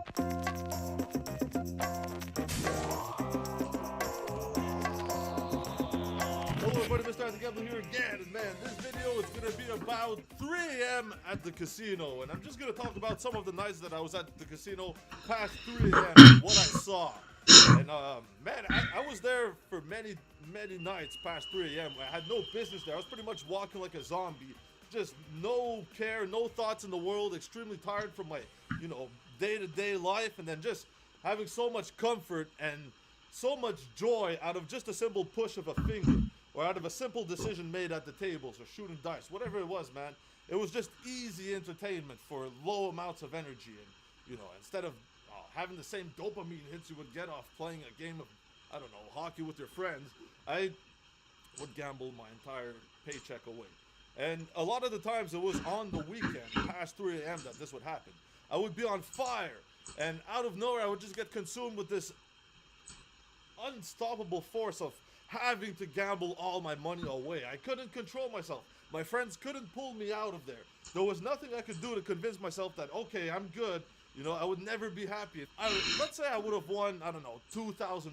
Hello everybody, Mr. Gambler here again, and man, this video is going to be about 3 a.m. at the casino, and I'm just going to talk about some of the nights that I was at the casino past 3 a.m. and what I saw. And man, I was there for many nights past 3 a.m. I had no business there. I was pretty much walking like a zombie, just no care, no thoughts in the world, extremely tired from my, day-to-day life, and then just having so much comfort and so much joy out of just a simple push of a finger, or out of a simple decision made at the tables, or shooting dice, whatever it was, man. It was just easy entertainment for low amounts of energy, and instead of having the same dopamine hits you would get off playing a game of, hockey with your friends, I would gamble my entire paycheck away. And a lot of the times it was on the weekend, past 3 a.m. that this would happen. I would be on fire, and out of nowhere I would just get consumed with this unstoppable force of having to gamble all my money away. I couldn't control myself. My friends couldn't pull me out of there. There was nothing I could do to convince myself that, okay, I'm good. I would never be happy. Let's say I would have won, $2,000.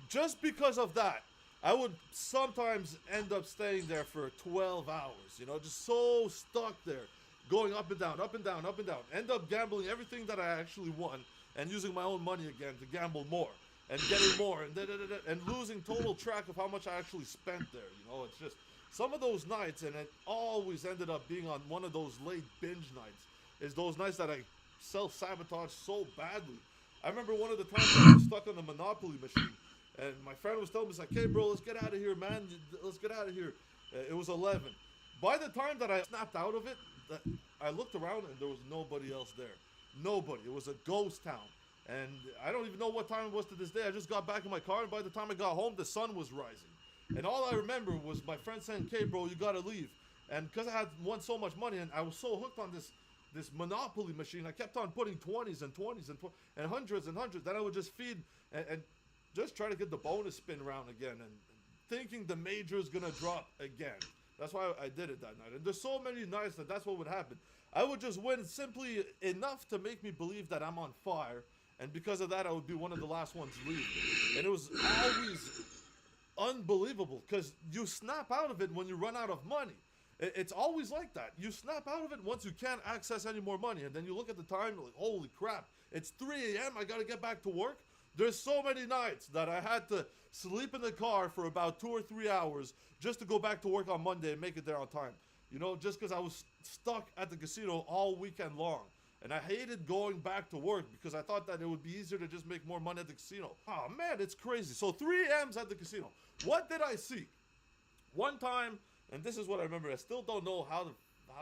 Just because of that, I would sometimes end up staying there for 12 hours, just so stuck there, going up and down, up and down, up and down. End up gambling everything that I actually won and using my own money again to gamble more. And getting more, and losing total track of how much I actually spent there. It's just some of those nights, and it always ended up being on one of those late binge nights, is those nights that I self-sabotage so badly. I remember one of the times I was stuck on the Monopoly machine, and my friend was telling me, like, hey bro, let's get out of here, man, let's get out of here. It was 11. By the time that I snapped out of it, I looked around and there was nobody else there. Nobody. It was a ghost town. And I don't even know what time it was to this day. I just got back in my car, and by the time I got home, the sun was rising. And all I remember was my friend saying, okay, bro, you gotta leave. And because I had won so much money, and I was so hooked on this Monopoly machine, I kept on putting 20s and 20s and hundreds and hundreds. Then I would just feed and just try to get the bonus spin round again, and thinking the major is gonna drop again. That's why I did it that night. And there's so many nights that's what would happen. I would just win simply enough to make me believe that I'm on fire. And because of that, I would be one of the last ones leaving. And it was always unbelievable, because you snap out of it when you run out of money. It's always like that. You snap out of it once you can't access any more money. And then you look at the time, like, holy crap, it's 3 a.m., I got to get back to work. There's so many nights that I had to sleep in the car for about 2 or 3 hours just to go back to work on Monday and make it there on time. Just because I was stuck at the casino all weekend long. And I hated going back to work because I thought that it would be easier to just make more money at the casino. Oh man, it's crazy. So 3 a.m.'s at the casino. What did I see? One time, and this is what I remember, I still don't know how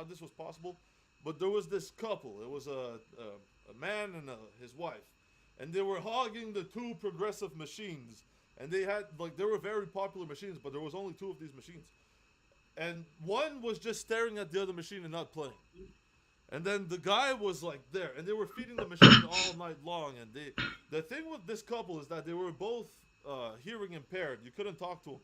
this was possible, but there was this couple. It was a man and his wife. And they were hogging the 2 progressive machines. And they were very popular machines, but there was only 2 of these machines. And one was just staring at the other machine and not playing. And then the guy was like there, and they were feeding the machine all night long. And the thing with this couple is that they were both hearing impaired. You couldn't talk to them.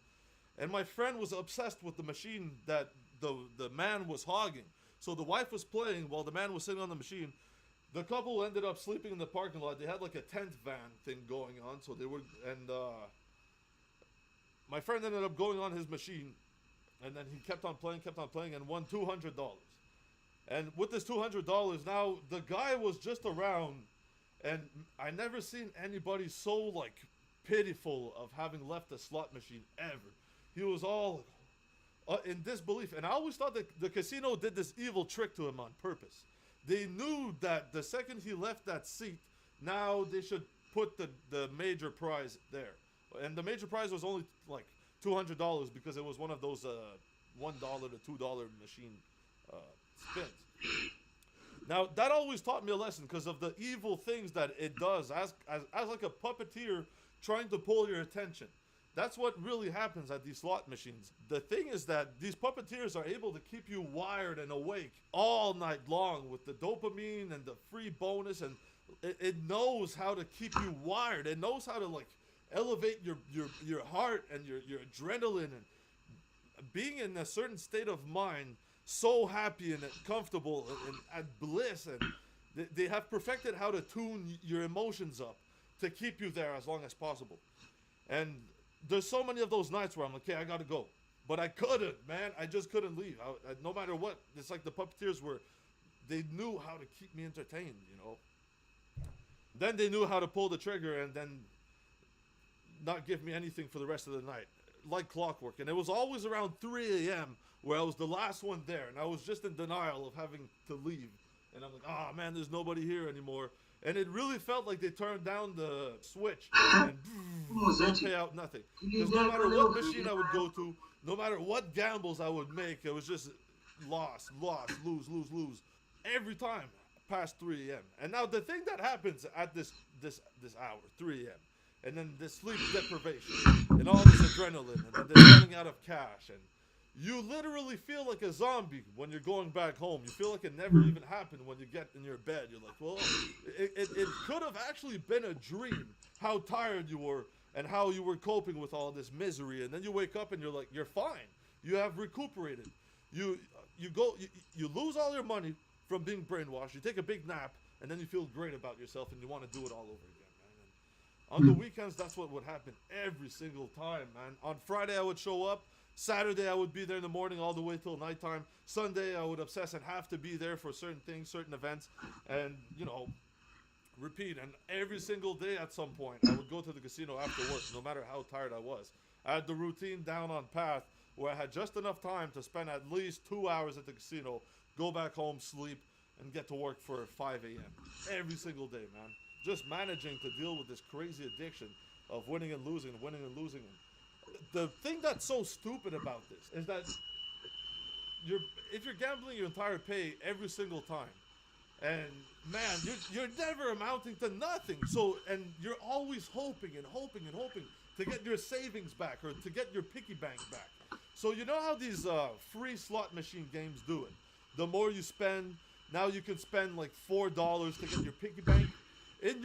And my friend was obsessed with the machine that the man was hogging. So the wife was playing while the man was sitting on the machine. The couple ended up sleeping in the parking lot. They had like a tent van thing going on. So they were, and my friend ended up going on his machine, and then he kept on playing, and won $200. And with this $200, now the guy was just around, and I never seen anybody so pitiful of having left a slot machine ever. He was all in disbelief, and I always thought that the casino did this evil trick to him on purpose. They knew that the second he left that seat, now they should put the major prize there, and the major prize was only like $200 because it was one of those $1 to $2 machine spins. Now that always taught me a lesson because of the evil things that it does as like a puppeteer trying to pull your attention. That's what really happens at these slot machines. The thing is that these puppeteers are able to keep you wired and awake all night long with the dopamine and the free bonus, and it knows how to keep you wired. It knows how to elevate your heart and your adrenaline, and being in a certain state of mind, so happy and comfortable and at bliss, and They have perfected how to tune your emotions up to keep you there as long as possible. And there's so many of those nights where I'm like, okay, I gotta go. But I couldn't, man. I just couldn't leave. No matter what. It's like the puppeteers they knew how to keep me entertained, you know. Then they knew how to pull the trigger and then not give me anything for the rest of the night. Like clockwork. And it was always around 3 a.m. where I was the last one there. And I was just in denial of having to leave. And I'm like, oh man, there's nobody here anymore. And it really felt like they turned down the switch and don't pay out nothing. Because no matter what machine I would go to, no matter what gambles I would make, it was just loss, lose. Every time past 3 a.m. And now the thing that happens at this hour, 3 a.m., and then this sleep deprivation, and all this adrenaline, and then they're running out of cash, and you literally feel like a zombie when you're going back home. You feel like it never even happened when you get in your bed. You're like, well, it could have actually been a dream, how tired you were and how you were coping with all this misery. And then you wake up and you're like, you're fine. You have recuperated. You lose all your money from being brainwashed. You take a big nap, and then you feel great about yourself, and you want to do it all over again, man. And on the weekends, that's what would happen every single time, man. On Friday, I would show up. Saturday, I would be there in the morning all the way till nighttime. Sunday, I would obsess and have to be there for certain things, certain events, and, you know, repeat. And every single day at some point, I would go to the casino after work, no matter how tired I was. I had the routine down on path where I had just enough time to spend at least 2 hours at the casino, go back home, sleep, and get to work for 5 a.m. every single day, man. Just managing to deal with this crazy addiction of winning and losing. The thing that's so stupid about this is that if you're gambling your entire pay every single time, and man, you're never amounting to nothing. So, and you're always hoping to get your savings back or to get your piggy bank back. So you know how these free slot machine games do it? The more you spend, now you can spend like $4 to get your piggy bank. In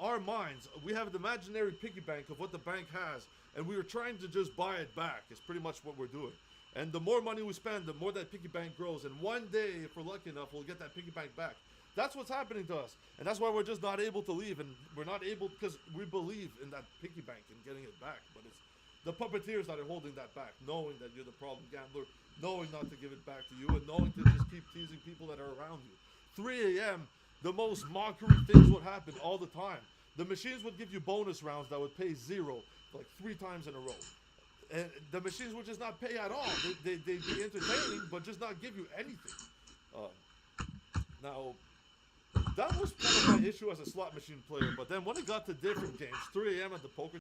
our minds, we have an imaginary piggy bank of what the bank has, and we are trying to just buy it back. It's pretty much what we're doing. And the more money we spend, the more that piggy bank grows. And one day, if we're lucky enough, we'll get that piggy bank back. That's what's happening to us. And that's why we're just not able to leave. And we're not able because we believe in that piggy bank and getting it back. But it's the puppeteers that are holding that back, knowing that you're the problem gambler, knowing not to give it back to you, and knowing to just keep teasing people that are around you. 3 a.m., the most mockery things would happen all the time. The machines would give you bonus rounds that would pay 0 like 3 times in a row. And the machines would just not pay at all. They'd be entertaining, but just not give you anything. Now, that was kind of my issue as a slot machine player. But then when it got to different games, 3 a.m. at the poker